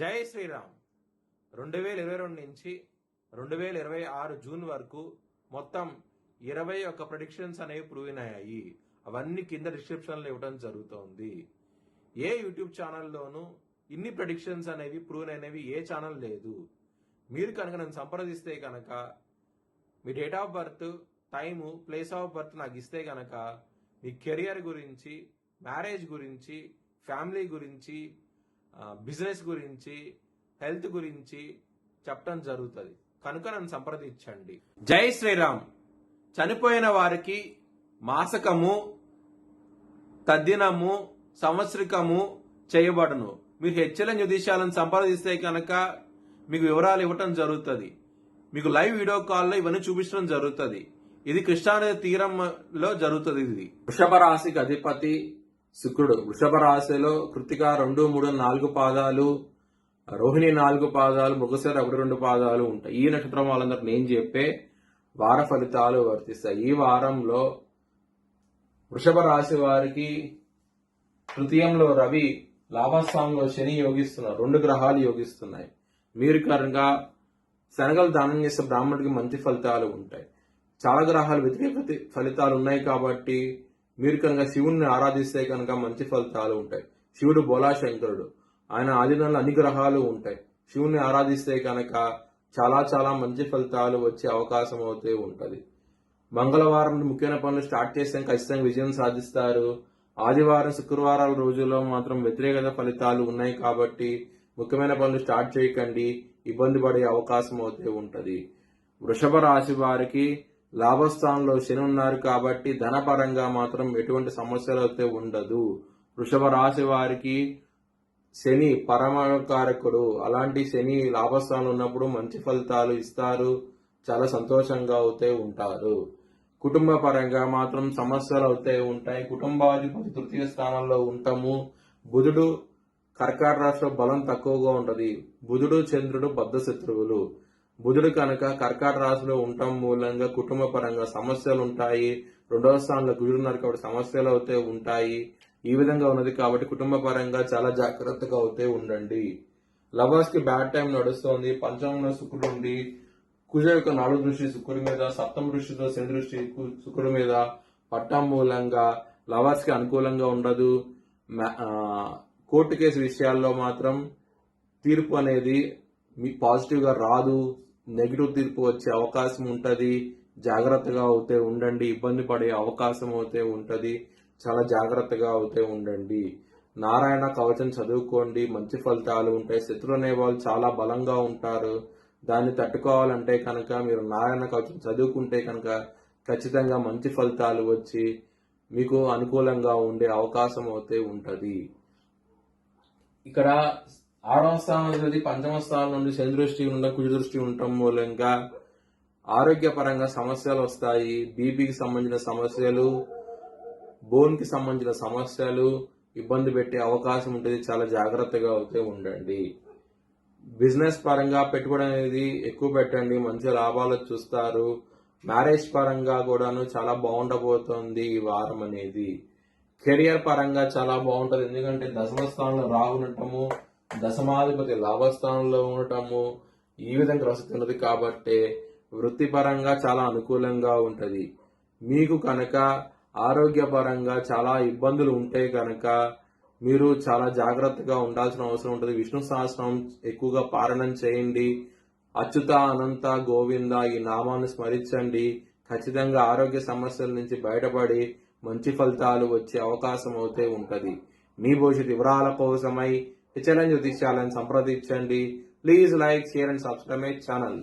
జై శ్రీరామ్. 2022 నుంచి 2026 జూన్ వరకు మొత్తం 21 ప్రెడిక్షన్స్ అనేవి ప్రూవ్ అయ్యాయి. అవన్నీ కింద డిస్క్రిప్షన్లో ఇవ్వడం జరుగుతోంది. ఏ యూట్యూబ్ ఛానల్లోనూ ఇన్ని ప్రెడిక్షన్స్ అనేవి ప్రూవ్ అయినవి ఏ ఛానల్ లేదు. మీరు కనుక నన్ను సంప్రదిస్తే కనుక మీ date of birth, time, place of birth నాకు ఇస్తే కనుక మీ కెరియర్ గురించి, మ్యారేజ్ గురించి, ఫ్యామిలీ గురించి, బిజినెస్ గురించి, హెల్త్ గురించి చెప్పడం జరుగుతుంది. కనుక నన్ను సంప్రదించండి. జై శ్రీరామ్. చనిపోయిన వారికి మాసకము, తద్దినము, సంవత్సరికము చేయబడును. మీరు హెచ్ఎల్ఎన్ జ్యోతిష్యాలను సంప్రదిస్తే కనుక మీకు వివరాలు ఇవ్వటం జరుగుతుంది. మీకు లైవ్ వీడియో కాల్లో ఇవన్నీ చూపించడం జరుగుతుంది. ఇది కృష్ణానది తీరంలో జరుగుతుంది. ఇది వృషభ రాశికి అధిపతి శుక్రుడు. వృషభ రాశిలో కృతిక 2, 3, 4 పాదాలు, రోహిణి 4 పాదాలు, మృగశిర 1, 2 పాదాలు ఉంటాయి. ఈ నక్షత్రం వాళ్ళందరూ నేను చెప్పే వార ఫలితాలు వర్తిస్తాయి. ఈ వారంలో వృషభ రాశి వారికి తృతీయంలో రవి, లాభస్థానంలో శని యోగిస్తున్నారు. 2 గ్రహాలు యోగిస్తున్నాయి. మీరు కనుక శనగలు దానం చేసే బ్రాహ్మణుడికి మంచి ఫలితాలు ఉంటాయి. చాలా గ్రహాలు వ్యతిరేక ఫలితాలు ఉన్నాయి కాబట్టి మీరు కనుక శివుణ్ణి ఆరాధిస్తే కనుక మంచి ఫలితాలు ఉంటాయి. శివుడు బోలాశంకరుడు. ఆయన ఆధీనంలో అన్ని గ్రహాలు ఉంటాయి. శివుణ్ణి ఆరాధిస్తే కనుక చాలా చాలా మంచి ఫలితాలు వచ్చే అవకాశం అయితే ఉంటది. మంగళవారం ముఖ్యమైన పనులు స్టార్ట్ చేస్తే ఖచ్చితంగా విజయం సాధిస్తారు. ఆదివారం, శుక్రవారాల రోజుల్లో మాత్రం వ్యతిరేకత ఫలితాలు ఉన్నాయి కాబట్టి ముఖ్యమైన పనులు స్టార్ట్ చేయకండి, ఇబ్బంది పడే అవకాశం అయితే ఉంటది. వృషభ రాశి వారికి లాభస్థానంలో శని ఉన్నారు కాబట్టి ధనపరంగా మాత్రం ఎటువంటి సమస్యలు అయితే ఉండదు. వృషభ రాశి వారికి శని పరమకారకుడు. అలాంటి శని లాభస్థానంలో ఉన్నప్పుడు మంచి ఫలితాలు ఇస్తారు. చాలా సంతోషంగా అయితే ఉంటారు. కుటుంబ పరంగా మాత్రం సమస్యలు అయితే ఉంటాయి. కుటుంబాధిపతి తృతీయ స్థానంలో ఉంటాము. బుధుడు కర్కాటక రాశిలో బలం తక్కువగా ఉంటది. బుధుడు, చంద్రుడు బద్ధ శత్రువులు. బుధుడు కనుక కర్కాటక రాశిలో ఉండటం మూలంగా కుటుంబ పరంగా సమస్యలు ఉంటాయి. 2వ స్థానంలో కుజుడు ఉన్నారు కాబట్టి సమస్యలు అయితే ఉంటాయి. ఈ విధంగా ఉన్నది కాబట్టి కుటుంబ పరంగా చాలా జాగ్రత్తగా అయితే ఉండండి. లవర్స్ కి బ్యాడ్ టైం నడుస్తోంది. పంచమంలో శుక్రుడు ఉండి కుజ యొక్క 4వ దృష్టి శుక్రుడి మీద, 7వ దృష్టితో శని దృష్టి శుక్రుడి మీద పట్టం మూలంగా లవర్స్ కి అనుకూలంగా ఉండదు. కోర్టు కేసు విషయాల్లో మాత్రం తీర్పు అనేది మీ పాజిటివ్ గా రాదు. నెగిటివ్ తీర్పు వచ్చే అవకాశం ఉంటది. జాగ్రత్తగా అవుతే ఉండండి. ఇబ్బంది పడే అవకాశం అయితే ఉంటది. చాలా జాగ్రత్తగా అవుతే ఉండండి. నారాయణ కవచం చదువుకోండి, మంచి ఫలితాలు ఉంటాయి. శత్రువు అనే వాళ్ళు చాలా బలంగా ఉంటారు. దాన్ని తట్టుకోవాలంటే కనుక మీరు నారాయణ కవచం చదువుకుంటే కనుక ఖచ్చితంగా మంచి ఫలితాలు వచ్చి మీకు అనుకూలంగా ఉండే అవకాశం అయితే ఉంటది. ఇక్కడ 6వ స్థానం అనేది 5వ స్థానం నుండి శని దృష్టి నుండి కుజ దృష్టి ఉండటం మూలంగా ఆరోగ్యపరంగా సమస్యలు వస్తాయి. బీపీకి సంబంధించిన సమస్యలు, బోన్ కి సంబంధించిన సమస్యలు ఇబ్బంది పెట్టే అవకాశం ఉంటుంది. చాలా జాగ్రత్తగా అయితే ఉండండి. బిజినెస్ పరంగా పెట్టుబడి అనేది ఎక్కువ పెట్టండి, మంచి లాభాలు చూస్తారు. మ్యారేజ్ పరంగా కూడాను చాలా బాగుండబోతోంది ఈ వారం అనేది. కెరియర్ పరంగా చాలా బాగుంటది. ఎందుకంటే 10వ స్థానంలో రాహు ఉండటము, దశమాధిపతి లాభస్థానంలో ఉండటము ఈ విధంగా వస్తున్నది కాబట్టి వృత్తిపరంగా చాలా అనుకూలంగా ఉంటది. మీకు కనుక ఆరోగ్యపరంగా చాలా ఇబ్బందులు ఉంటే కనుక మీరు చాలా జాగ్రత్తగా ఉండాల్సిన అవసరం ఉంటుంది. విష్ణు సహస్రనామం ఎక్కువగా పారాయణం చేయండి. అచ్యుత, అనంత, గోవింద ఈ నామాన్ని స్మరించండి. ఖచ్చితంగా ఆరోగ్య సమస్యల నుంచి బయటపడి మంచి ఫలితాలు వచ్చే అవకాశం అయితే ఉంటది. మీ భవిష్యత్ వివరాల కోసమై హెచ్ఎల్ఎన్ జ్యోతిష్యాలను సంప్రదించండి. Please like, share and subscribe my channel.